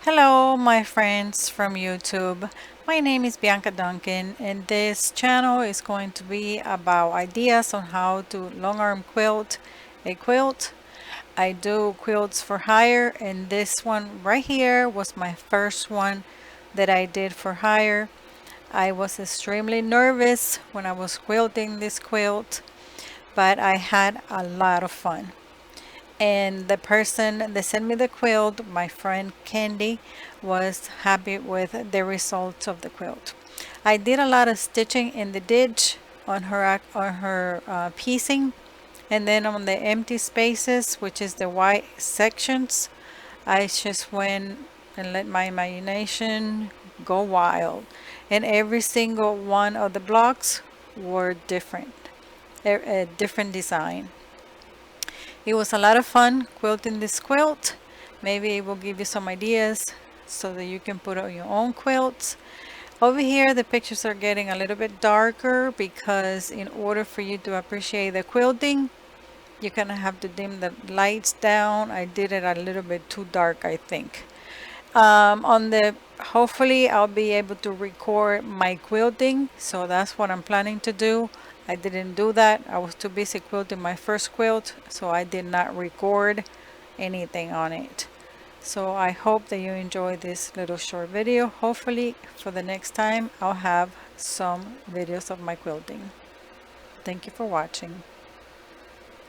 Hello, my friends from YouTube. My name is Bianca Duncan, and this channel is going to be about ideas on how to long arm quilt a quilt. I do quilts for hire, and this one right here was my first one that I did for hire. I was extremely nervous when I was quilting this quilt, but I had a lot of fun. And the person that sent me the quilt, my friend Candy, was happy with the results of the quilt. I did a lot of stitching in the ditch on her piecing, and then on the empty spaces, which is the white sections, I just went and let my imagination go wild. And every single one of the blocks were different, a different design. It was a lot of fun quilting this quilt. Maybe it will give you some ideas so that you can put on your own quilts. Over here, the pictures are getting a little bit darker because in order for you to appreciate the quilting, you're gonna have to dim the lights down. I did it a little bit too dark, I think. Hopefully I'll be able to record my quilting, so that's what I'm planning to do. I didn't do that. I was too busy quilting my first quilt, so I did not record anything on it. So I hope that you enjoy this little short video. Hopefully for the next time I'll have some videos of my quilting. Thank you for watching.